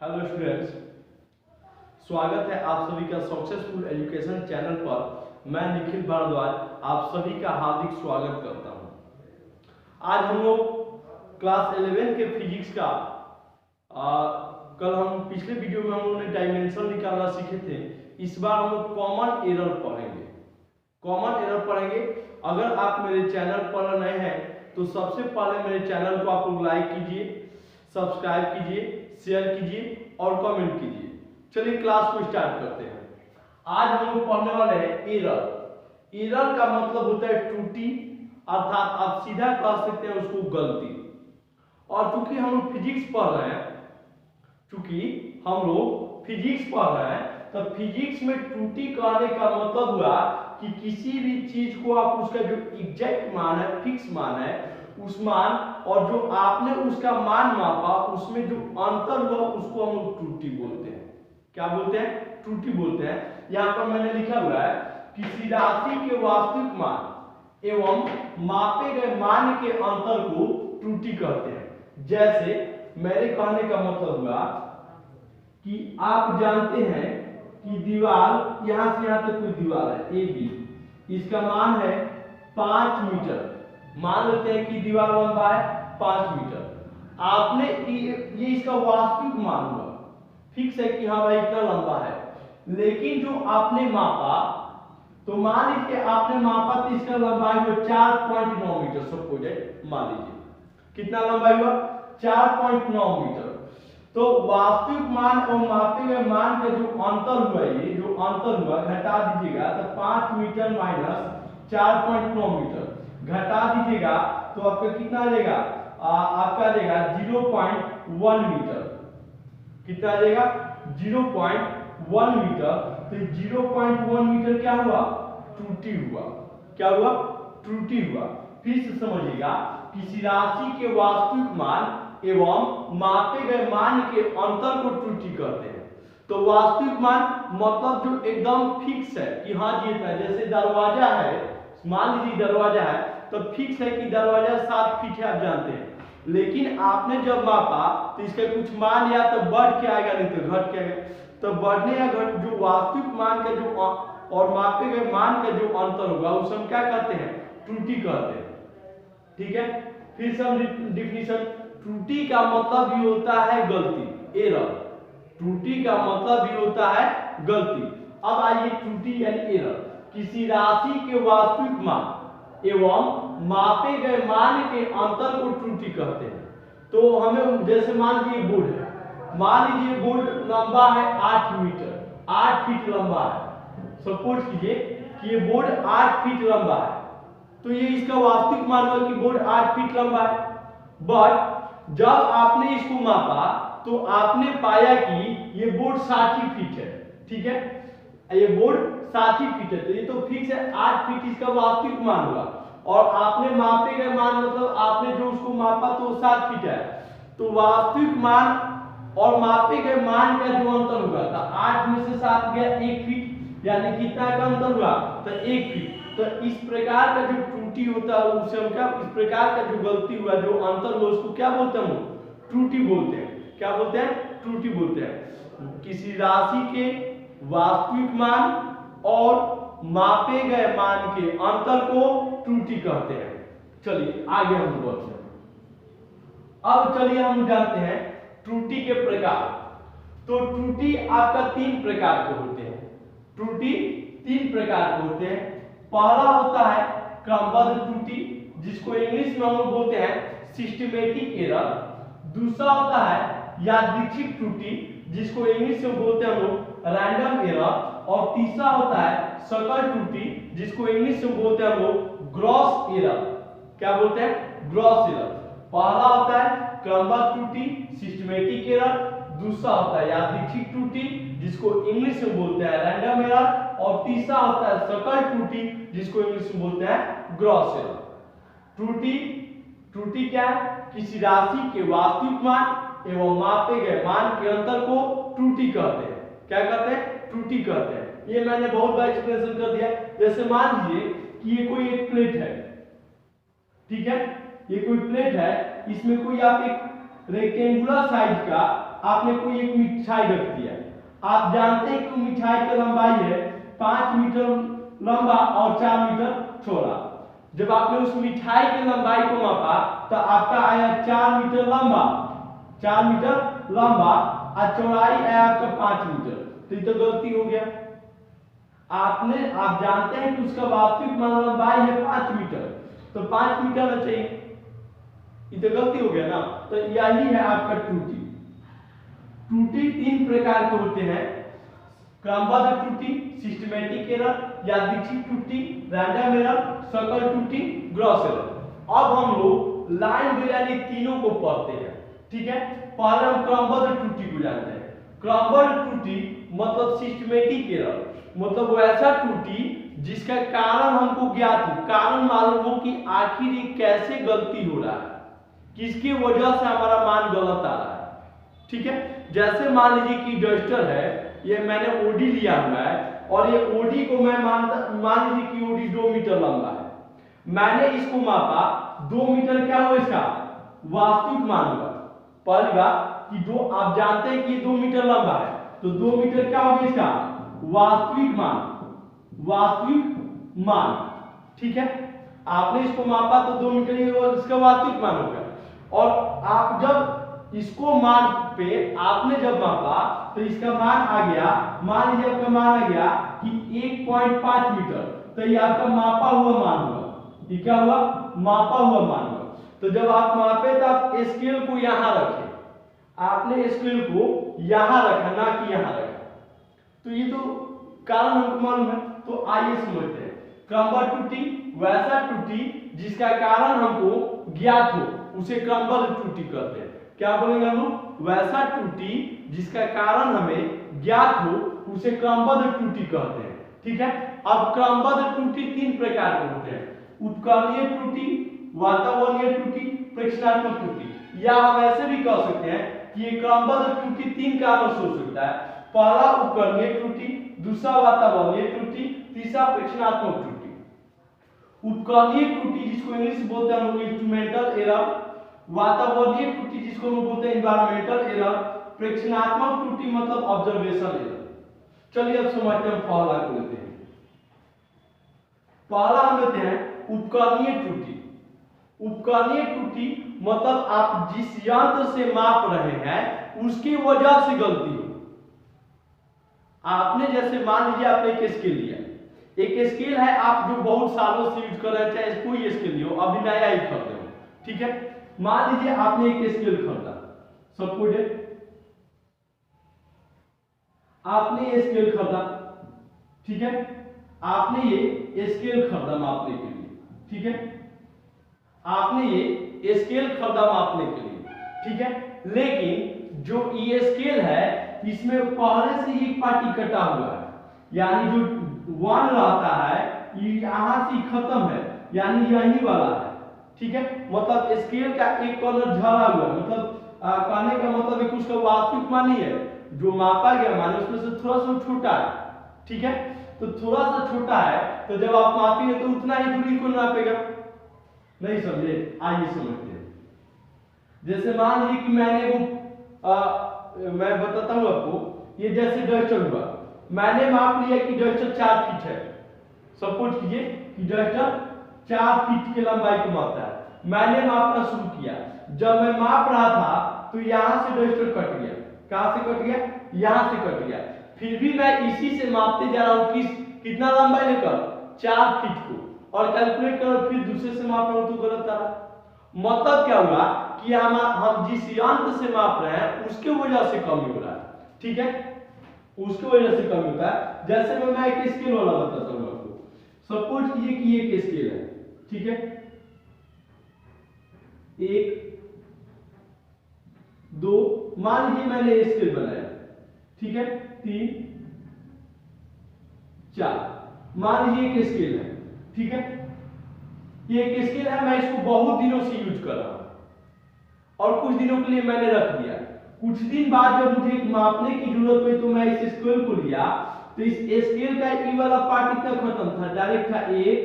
Hello students, स्वागत है आप सभी का सक्सेसफुल एजुकेशन चैनल पर। मैं निखिल भारद्वाज आप सभी का हार्दिक स्वागत करता हूं। आज हम लोग क्लास 11 के फिजिक्स का कल हम पिछले वीडियो में हम लोगों ने डायमेंशन निकालना सीखे थे। इस बार हम लोग कॉमन एरर पढ़ेंगे। अगर आप मेरे चैनल पर नए हैं तो सबसे पहले मेरे चैनल को आप लोग लाइक कीजिए, सब्सक्राइब कीजिए, शेयर कीजिए और कमेंट कीजिए। चलिए क्लास को स्टार्ट करते हैं। आज हम लोग पढ़ने वाले हैं एरर का मतलब होता है त्रुटि, अर्थात आप सीधा कह सकते हैं उसको गलती। और चूंकि हम लोग फिजिक्स पढ़ रहे हैं तो फिजिक्स में त्रुटि कहने का मतलब हुआ कि किसी भी चीज को आप उसका जो एग्जैक्ट मान है, फिक्स मान है, उस मान और जो आपने उसका मान मापा उसमें जो अंतर हुआ उसको हम लोग त्रुटि बोलते हैं। क्या बोलते हैं? त्रुटि बोलते हैं। यहाँ पर मैंने लिखा हुआ है किसी राशि के वास्तविक मान एवं मापे गए मान के अंतर को त्रुटि कहते हैं। जैसे मेरे कहने का मतलब हुआ कि आप जानते हैं कि दीवार यहां से यहां तक कोई दीवार है ए बी, इसका मान है 5 मीटर। मान लेते हैं कि दीवार लंबा है 5 मीटर। आपने ये इसका वास्तविक मान हुआ, फिक्स है कि हाँ भाई इतना लंबा है। लेकिन जो आपने मापा, तो मान लीजिए आपने मापा तो इसका लंबाई हुआ 4.9 मीटर। सपोज मान लीजिए कितना लंबाई हुआ 4.9 मीटर। तो वास्तविक मान और मापे गए मान का जो अंतर हुआ, ये जो अंतर हुआ घटा दीजिएगा तो 5 मीटर माइनस 4.9 मीटर घटा दीजिएगा तो आपका कितना आ जाएगा? आपका आ जाएगा 0.1 मीटर। कितना आ जाएगा? 0.1 मीटर। तो 0.1 मीटर क्या हुआ? त्रुटि हुआ। क्या हुआ? त्रुटि हुआ। फिर से समझिएगा, किसी राशि के वास्तविक मान एवं मापे गए मान के अंतर को त्रुटि कहते हैं। तो वास्तविक मान मतलब जो एकदम फिक्स है कि हाँ जी इतना, जैसे दरवाजा है, मान लीजिए दरवाजा है तो फिक्स है कि दरवाजा 7 फीट है, आप जानते हैं। लेकिन आपने जब मापा तो इसका कुछ मान या तो बढ़ के आएगा नहीं तो घट के आएगा। तो बढ़ने या घट जो वास्तविक मान का जो और मापे गए मान का जो अंतर होगा उसे हम क्या कहते हैं? त्रुटि कहते हैं। ठीक है, फिर से हम डिफिनीशन, त्रुटि का मतलब भी होता है गलती, एरर। त्रुटि का मतलब भी होता है गलती। अब आइए त्रुटि यानी एरर। किसी राशि के वास्तविक मान एवं मापे गए मान के अंतर को त्रुटि कहते हैं। तो हमें जैसे मान लीजिए बोर्ड है, मान लीजिए बोर्ड लंबा है 8 मीटर, 8 फीट लंबा है। सपोज कीजिए कि ये बोर्ड 8 फीट लंबा है, तो ये इसका वास्तविक मान हुआ कि बोर्ड 8 फीट लंबा है। बट जब आपने इसको मापा तो आपने पाया कि ये बोर्ड 60 फीट है। ठीक है, ये बोर्ड 60 फीट है, तो ये तो फिक्स है 8 फीट इसका वास्तविक मान हुआ। और आपने मापे गए मान मतलब आपने जो उसको मापा तो 7 फीट है। तो वास्तविक मान और मापे गए मान का जो अंतर हुआ था, 8 में से 7 गया 1 फीट, यानी कितना का अंतर हुआ? तो 1 फीट। तो इस प्रकार का जो त्रुटि होता है उसे हम क्या, इस प्रकार का जो गलती हुआ, जो अंतर हुआ, उसको क्या बोलते हैं? हम त्रुटि बोलते हैं। क्या बोलते हैं? त्रुटि बोलते हैं। किसी राशि के वास्तविक मान और मापे गए मान के अंतर को त्रुटि कहते हैं। चलिए आगे हम बढ़ते हैं। अब चलिए हम जानते हैं त्रुटि के प्रकार। तो त्रुटि आपका 3 प्रकार के होते हैं। त्रुटि 3 प्रकार के होते हैं। पहला होता है क्रमबद्ध त्रुटि, जिसको इंग्लिश में हम लोग बोलते हैं सिस्टमैटिक एरर। दूसरा होता है यादृच्छिक त्रुटि, जिसको इंग्लिश में बोलते हैं हम लोग रैंडम एरर। और तीसरा होता है सकल त्रुटि, जिसको इंग्लिश में बोलते हैं हम लोग ग्रॉस एरर। क्या बोलते हैं? Gross error. पहला होता है क्रमबद्ध त्रुटि, सिस्टमैटिक एरर। दूसरा होता है यादृच्छिक त्रुटि, जिसको इंग्लिश में बोलते हैं रैंडम एरर। और तीसरा होता है सकल त्रुटि, जिसको इंग्लिश में बोलते हैं ग्रॉस एरर। त्रुटि क्या है? किसी राशि के वास्तविक मान एवं मापे गए मान के अंतर को त्रुटि कहते हैं। क्या कहते हैं? त्रुटि कहते हैं। ये मैंने बहुत बार एक्सप्लेनेशन कर दिया। जैसे मान लीजिए कि ये कोई एक प्लेट है, ठीक है, ये कोई प्लेट है, इसमें कोई आप एक रेक्टेंगुलर साइज का आपने कोई एक मिठाई रख दिया, आप जानते हैं कि मिठाई की लंबाई है 5 मीटर लंबा और 4 मीटर चौड़ा। जब आपने उस मिठाई की लंबाई को मापा तो आपका आया 4 मीटर लंबा, 4 मीटर लंबा और चौड़ाई आया आपका 5 मीटर। तो ये तो गलती हो गया। आप जानते हैं कि उसका वास्तविक मान लंबाई है 5 मीटर, तो 5 मीटर होना चाहिए, ये तो गलती हो गया ना। तो यही है आपका त्रुटि। त्रुटि 3 प्रकार के होते हैं, क्रमबद्ध त्रुटि, सिस्टमैटिक एरर, यादृच्छिक त्रुटि, रैंडम एरर, सकल त्रुटि, ग्रॉस एरर। अब हम लोग लाइन बाय लाइन तीनों को पढ़ते हैं, ठीक है। पहले हम क्रमबद्ध त्रुटि को जानते हैं। क्रमबद्ध त्रुटि मतलब सिस्टमैटिक एरर, मतलब वैसा त्रुटि जिसका कारण हमको ज्ञात हो, कारण मालूम हो कि आखिर ये कैसे गलती हो रहा है, किसकी वजह से हमारा मान गलत आ रहा है, ठीक है। जैसे मान लीजिए कि डस्टर है, ये मैंने ओडी लिया हुआ है और ये ओडी को मैं मान लीजिए कि ओडी 2 मीटर लंबा है, मैंने इसको मापा 2 मीटर, क्या हुआ इसका वास्तविक मान हुआ। पहली बात कि जो आप जानते हैं कि 2 मीटर लंबा है, तो 2 मीटर क्या होगा इसका वास्तविक मान, वास्तविक मान, ठीक है। आपने इसको मापा तो 2 मीटर इसका वास्तविक मान होगा। और आप जब इसको मान पे आपने जब मापा तो इसका मान आ गया, मान लीजिए आपका मान आ गया कि 1.5 मीटर, तो ये आपका मापा हुआ मान हुआ। ये क्या हुआ मापा हुआ मान हुआ। तो जब आप मापे तो आप स्केल को यहां रखें, आपने स्केल को यहां रखा ना कि यहां रखा, तो ये तो कारण हमको मालूम है। तो आइए समझते हैं। क्रमबद्ध त्रुटि वैसा त्रुटि जिसका कारण हमको ज्ञात हो उसे क्रमबद्ध त्रुटि कहते हैं। क्या बोलेंगे हम लोग, वैसा त्रुटि जिसका कारण हमें ज्ञात हो उसे क्रमबद्ध त्रुटि कहते हैं, ठीक है। अब क्रमबद्ध त्रुटि 3 प्रकार के होते हैं, उपकरणीय त्रुटि, वातावरणीय त्रुटि, प्रेक्षणात्मक त्रुटि। या हम ऐसे भी कह सकते हैं कि ये क्रमबद्ध त्रुटि 3 कारणों से हो सकता है। पहला उपकरणीय त्रुटि, दूसरा वातावरणीय त्रुटि, तीसरा प्रेक्षणात्मक त्रुटि। उपकरणीय त्रुटि जिसको इंग्लिश बोलते हैं हम लोग इंस्ट्रूमेंटल एरर, वातावरणीय त्रुटि जिसको हम बोलते हैं एनवायरमेंटल एरर, प्रेक्षणात्मक त्रुटि मतलब ऑब्जर्वेशन एरर। चलिए अब समझते हैं, पहला को लेते हैं। पहला हम लेते हैं उपकरणीय त्रुटि। उपकरणीय त्रुटि मतलब आप जिस यंत्र से माप रहे हैं उसकी वजह से गलती हो। आपने जैसे मान लीजिए आपने एक स्केल लिया, एक स्केल है आप जो बहुत सालों से यूज कर रहे हैं, चाहे कोई स्केल लियो, अभी नया ही खरीदे हो, ठीक है। मान लीजिए आपने एक स्केल खरीदा, सपोज आपने स्केल खरीदा, ठीक है। आपने ये स्केल खरीदा मापने के लिए, ठीक है। आपने ये स्केल खरीदा मापने के लिए, ठीक है। लेकिन जो ये स्केल है इसमें पहले से एक पार्टी कटा हुआ है, यानी जो 1 रहता है ये यहां से खत्म है, यानी यही वाला है, ठीक है। मतलब स्केल का एक कॉर्नर झड़ा हुआ है, मतलब कहने का मतलब है कि उसका वास्तविक मान नहीं है, जो मापा गया मान उसमें से थोड़ा सा छोटा है, ठीक है। तो थोड़ा सा छोटा है, तो जब आप मापेंगे तो उतना ही दूरी को नापेगा। नहीं समझे, आइए समझते हैं। जैसे मान लीजिए कि मैंने वो मैं बताता हूं आपको, ये जैसे डस्टर हुआ, मैंने माप लिया कि डस्टर 4 फीट है। सपोज कीजिए कि डस्टर 4 फीट की लंबाई को मापता है। मैंने मापना शुरू किया, जब मैं माप रहा था तो यहां से डस्टर कट गया। कहां से कट गया, यहां से कट गया। फिर भी मैं इसी से मापते जा रहा हूं, कितना लंबाई लेकर 4 फीट को, और कैलकुलेट कर फिर दूसरे से माप रहा हूं तो गलत आ रहा। मतलब क्या हुआ कि हम जिस यंत्र से माप रहे हैं उसके वजह से कमी हो रहा है, ठीक है, उसकी वजह से कमी होता है। जैसे मैं एक स्केल वाला बताता हूं आपको। सपोज कीजिए कि ये एक स्केल है, ठीक है, 1 2, मान लीजिए मैंने स्केल बनाया, ठीक है, 3 4, मान लीजिए एक स्केल है, ठीक है। ये एक स्केल है, मैं इसको बहुत दिनों से यूज कर रहा हूं और कुछ दिनों के लिए मैंने रख दिया। कुछ दिन बाद जब मुझे मापने की जरूरत हुई तो मैं इस स्केल को लिया, तो इस स्केल का ई वाला पार्ट इतना खत्म था, डायरेक्ट था 1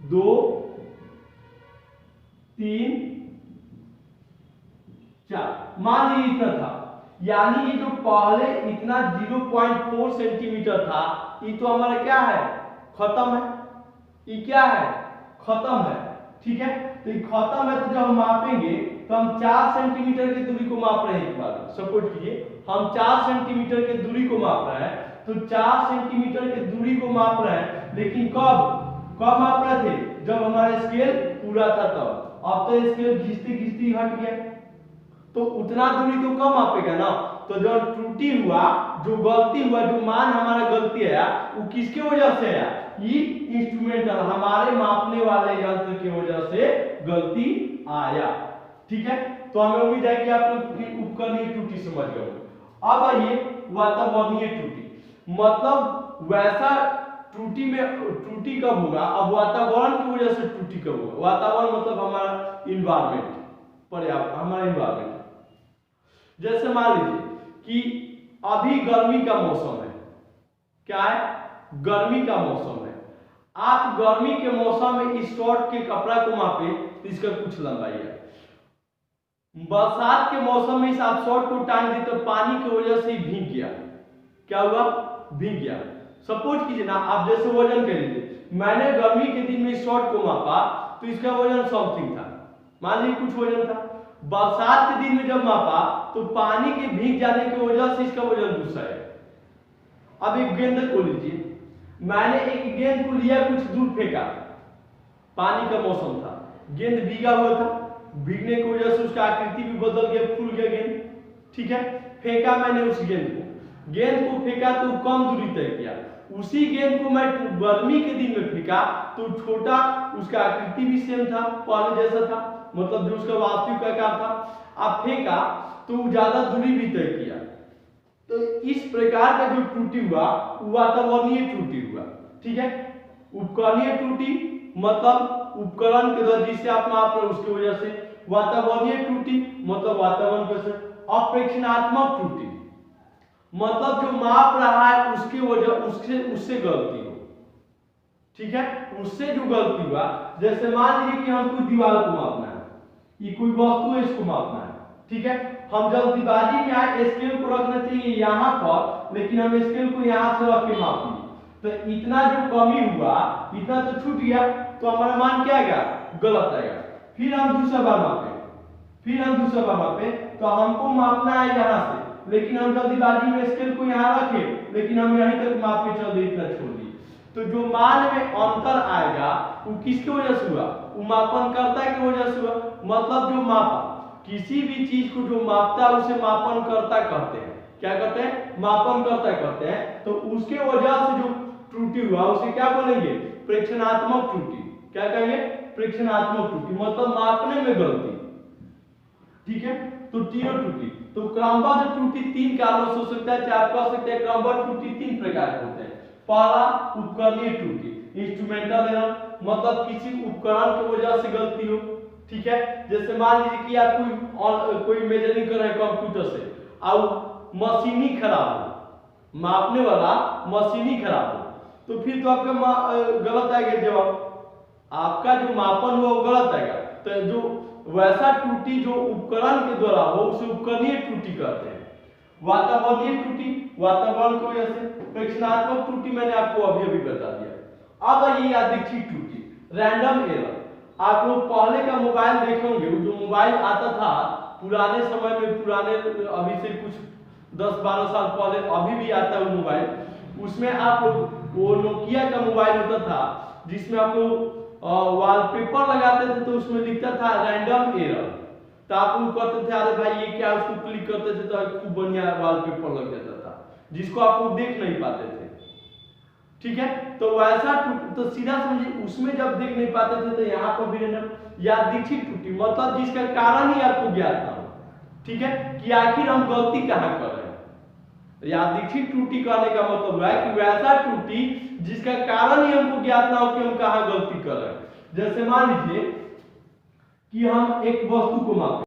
2 3 4। मान लीजिए इतना था, यानी ये जो पहले इतना 0.4 सेंटीमीटर था, ये तो हमारा क्या है, खत्म है। ये क्या है, खत्म है। ठीक है, तो ये खत्म है, तो जब हम मापेंगे तो हम 4 सेंटीमीटर की दूरी को माप रहे हैं। एक बार सपोज कीजिए हम 4 सेंटीमीटर की दूरी को माप रहे हैं, तो 4 सेंटीमीटर की दूरी को माप रहे हैं, लेकिन कब कब माप रहे थे, जब हमारा स्केल पूरा था तब। अब तो स्केल घिसते घिसते हट गया, तो उतना दूरी तो कम मापेगा ना। तो जो त्रुटि हुआ, जो गलती हुआ, जो मान हमारा गलती आया, वो किसके वजह से आया, ये इंस्ट्रूमेंटल हमारे मापने वाले यंत्र की वजह से गलती आया। ठीक है, तो हमें उम्मीद है कि आप लोग उपकरणीय त्रुटि समझ गए। अब आइए वातावरणीय त्रुटि, मतलब वैसा त्रुटि में त्रुटि कब होगा, अब वातावरण की वजह से त्रुटि कब होगा। वातावरण मतलब हमारा इन्वायरमेंट, पर्यावरण, हमारा इन्वायरमेंट। जैसे मान लीजिए कि अभी गर्मी का मौसम है, क्या है, गर्मी का मौसम है। आप गर्मी के मौसम में इस शॉर्ट के कपड़ा को मापे तो इसका कुछ लंबाई है। बरसात के मौसम में इस आप शॉर्ट को टांग दी तो पानी की वजह से भीग गया, क्या हुआ, भीग गया। सपोज कीजिए ना, आप जैसे वजन कर लीजिए, मैंने गर्मी के दिन में इस शॉर्ट को मापा तो इसका वजन समथिंग था, मान लीजिए कुछ वजन था। बरसात के दिन में जब मापा तो पानी के भीग जाने की वजह से इसका वजन दूसरा है। अब एक गेंद को लीजिए, मैंने एक गेंद को लिया, कुछ दूर फेंका, पानी का मौसम था, गेंद भीगा हुआ था, भीगने की वजह से उसका आकृति भी बदल गया, फूल गया गेंद। ठीक है, फेंका मैंने उस गेंद को फेंका तो कम दूरी तय किया। उसी गेंद को मैं गर्मी के दिन में फेंका तो छोटा, उसका आकृति भी सेम था, पहले जैसा था, मतलब जो उसका वास्तविक आकार था। आप फेंका तो ज्यादा दूरी भी तय किया। तो इस प्रकार का जो त्रुटि हुआ वो वातावरणीय त्रुटि हुआ। ठीक है, उपकरणीय त्रुटि मतलब उपकरण के द्वारा जिससे आप माप रहे उसकी वजह से। वातावरणीय त्रुटि मतलब वातावरण के से। अपेक्षणात्मक त्रुटि मतलब जो माप रहा है उसकी वजह उससे गलती हो। ठीक है, उससे जो गलती हुआ, जैसे मान लीजिए कि हमको दीवार को मापना है, ये कोई वस्तु है, इसको मापना है। ठीक है, हम जल्दबाजी में आए, स्केल को रखना चाहिए यहाँ पर, लेकिन हम स्केल को यहाँ से रख के माप लिए, तो इतना जो कमी हुआ, इतना तो छूट गया, तो हमारा मान क्या आएगा, गलत आएगा। फिर हम दूसरा बार मापे, तो हमको मापना है यहाँ से, लेकिन हम जल्दीबाजी में स्केल को यहाँ रखे, लेकिन हम यहीं तक माप के चल दिए, इतना छोड़ दिए। तो जो मान में अंतर आएगा वो किसकी वजह से हुआ, वो मापनकर्ता की वजह से हुआ। मतलब जो मापा, किसी भी चीज को जो मापता है उसे मापनकर्ता कहते हैं। क्या कहते हैं, मापनकर्ता कहते हैं। तो उसके वजह से जो त्रुटि हुआ उसे क्या बोलेंगे, प्रेक्षणात्मक त्रुटि। क्या कहेंगे, प्रेक्षणात्मक त्रुटि मतलब मापने में गलती। ठीक है, तो तीनों त्रुटि। तो क्रमबद्ध त्रुटि 3 कारणों से हो सकता है, आप कह सकते हैं क्रमबद्ध त्रुटि 3 प्रकार के होते हैं। पहला उपकरणीय त्रुटि, इंस्ट्रूमेंटल एरर, मतलब किसी उपकरण की वजह से गलती हो। ठीक है, जैसे मान लीजिए कि आप कोई मेजरिंग कर रहे हैं कंप्यूटर से और मशीन ही खराब हो, मापने वाला मशीन ही खराब हो, तो फिर तो आपका गलत आएगा जवाब, आपका जो मापन हुआ वो गलत आएगा। तो जो वैसा त्रुटि जो उपकरण के द्वारा हो उसे उपकरणीय त्रुटि कहते हैं। वातावरणीय त्रुटि वातावरण की वजह से। प्रेक्षणात्मक त्रुटि मैंने आपको अभी बता दिया। अब ये यादृच्छिक त्रुटि, रैंडम एरर। आप लोग पहले का मोबाइल देखे होंगे, जो मोबाइल आता था पुराने समय में, पुराने अभी से कुछ 10-12 साल पहले, अभी भी आता है वो मोबाइल, उसमें आप लोग वो नोकिया का मोबाइल होता था जिसमें आप लोग वॉलपेपर लगाते थे, तो उसमें लिखता था रैंडम एरर। तो आप लोग कहते थे अरे भाई ये क्या, उसको क्लिक करते थे तो खूब बढ़िया वॉलपेपर लग जाता था जिसको आप लोग देख नहीं पाते थे। ठीक है, तो वैसा तो सीधा समझिए, उसमें जब देख नहीं पाते थे तो यहाँ पर भी रैंडम। यादृच्छिक त्रुटि मतलब जिसका कारण ही आपको ज्ञात ना हो। ठीक है, कि आखिर हम गलती कहाँ कर रहे हैं। यादृच्छिक त्रुटि कहने का मतलब है कि वैसा त्रुटि जिसका कारण ही हमको ज्ञात ना हो कि हम कहाँ गलती कर रहे हैं। जैसे मान लीजिए कि हम एक वस्तु को मापें,